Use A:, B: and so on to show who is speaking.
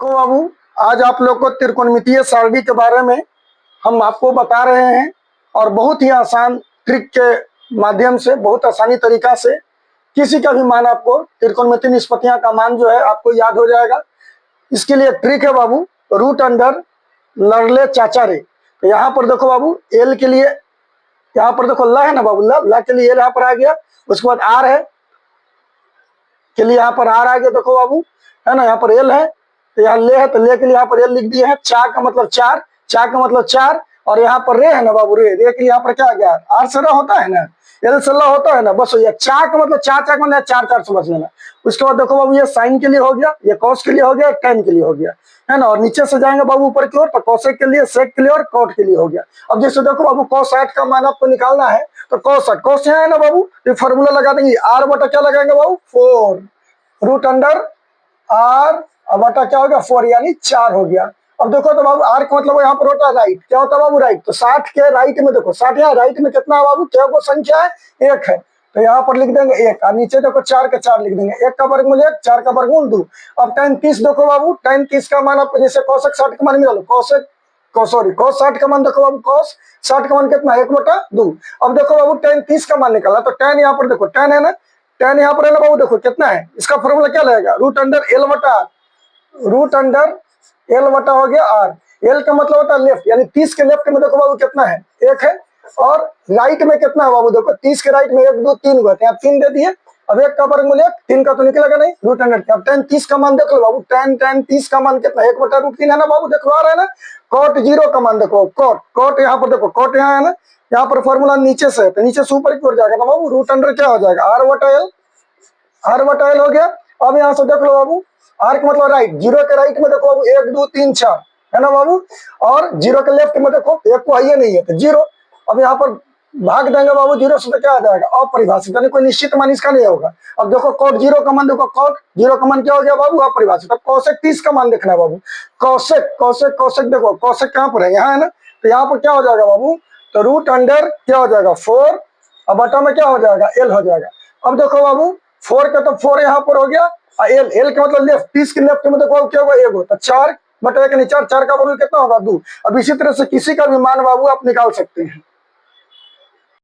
A: देखो बाबू, आज आप लोग को त्रिकोणमितीय सारणी के बारे में हम आपको बता रहे हैं और बहुत ही आसान ट्रिक के माध्यम से, बहुत आसानी तरीका से किसी का भी मान आपको त्रिकोणमितीय निष्पत्तियां का मान जो है आपको याद हो जाएगा। इसके लिए ट्रिक है बाबू, रूट अंडर लड़ले चाचा रे। तो यहाँ पर देखो बाबू, एल के लिए यहाँ पर देखो ल है ना बाबू, ल के लिए एल यहाँ पर आ गया। उसके बाद आर है के लिए यहाँ पर आर आ गया, देखो बाबू है ना। यहाँ पर एल है तो यहाँ ले है, तो ले के लिए यहाँ पर एल लिख दिए हैं। चार का मतलब चार, चार का मतलब चार, और यहाँ पर रे है ना बाबू, रे के लिए यहाँ पर क्या आ गया, आर से रा होता है ना, एल से ला होता है ना, बस हो गया। चार का मतलब चार, चार का मतलब चार, चार समझ लेना। उसके बाद देखो बाबू, ये साइन के लिए हो गया, ये कॉस के लिए हो गया, टेन के लिए हो गया, है ना। और नीचे से जाएंगे बाबू ऊपर की ओर, तो कॉसेक के लिए, सेक के लिए और कॉट के लिए हो गया। अब जैसे देखो बाबू, कॉस 60 का मान आपको निकालना है, तो कॉस 60 कॉस यहाँ है ना बाबू, तो फॉर्मूला लगा देंगे, आर बटा क्या लगाएंगे बाबू, 4 रूट अंडर आर बटा क्या हो गया, 4 यानी 4 हो गया। अब देखो तो बाबू, आर का मतलब यहाँ पर होता है राइट, क्या होता है बाबू, राइट। तो 60 के राइट में देखो, 60 यहाँ राइट में कितना है बाबू, क्या को संख्या है, 1 है, तो यहाँ पर लिख देंगे 1, और नीचे देखो 4 के 4 लिख देंगे, 1 का वर्गमूल 1, 4 का वर्गमूल 2। अब tan 30 देखो बाबू, tan 30 का मान आपको जैसे cosec 60 का मान मिला, cosec सॉरी cos 60 का मान देखो बाबू, cos 60 का मान कितना, 1/2। अब देखो बाबू, tan 30 का मान निकाला, तो tan यहाँ पर देखो, tan है ना, tan यहाँ पर है ना बाबू, देखो कितना है, इसका फॉर्मूला क्या लगेगा, रूट अंडर एल बटा आर, रूट अंडर एल बटा हो गया आर। एल का मतलब होता है लेफ्ट, यानी 30 के लेफ्ट में देखो बाबू कितना है, 1 है, और राइट में कितना है बाबू, देखो 30 के राइट में 1 2 3 हुए, यहाँ 3 दे दिए। अब 1 का वर्गमूल 1, 3 का तो निकलेगा नहीं, रूट अंडर। अब tan 30 का मान देख लो बाबू, tan 30 का मान कितना, 1/√3 है ना बाबू, देखो आ रहा है ना। cot 0 का मान देखो, cot यहाँ पर देखो, cot यहाँ है ना, यहाँ पर फॉर्मूला नीचे से है, तो नीचे से ऊपर की ओर जाएगा ना बाबू, रूट अंडर क्या हो जाएगा, आर बटा एल, आर बटा एल हो गया। अब यहाँ से देख लो बाबू, आर का मतलब राइट, 0 के राइट में देखो बाबू 1 2 3 4 है ना बाबू, और 0 के लेफ्ट में देखो 1 को है नहीं है, तो 0। अब यहाँ पर भाग देंगे बाबू 0 से, तो क्या आ जाएगा, अपरिभाषित, यानी कोई निश्चित मान इसका नहीं होगा। अब देखो cot 0 का मान देखो, cot 0 का मान क्या हो गया बाबू, अपरिभाषित। अब cosec 30 का मान देखना है बाबू, cosec देखो, cosec कहाँ पर है, यहाँ है ना, तो यहाँ पर क्या हो जाएगा बाबू, तो रूट अंडर क्या हो जाएगा 4, अब बटा में क्या हो जाएगा, एल हो जाएगा। अब देखो बाबू, 4 का तो 4 यहाँ पर हो गया, एल, एल का मतलब लेफ्ट, 30 के लेफ्ट में देखो क्या होगा, 1 हो, तो 4 बटा 1 नहीं, 4 का वर्गमूल कितना होगा, 2। अब इसी तरह से किसी का भी मान बाबू आप निकाल सकते हैं।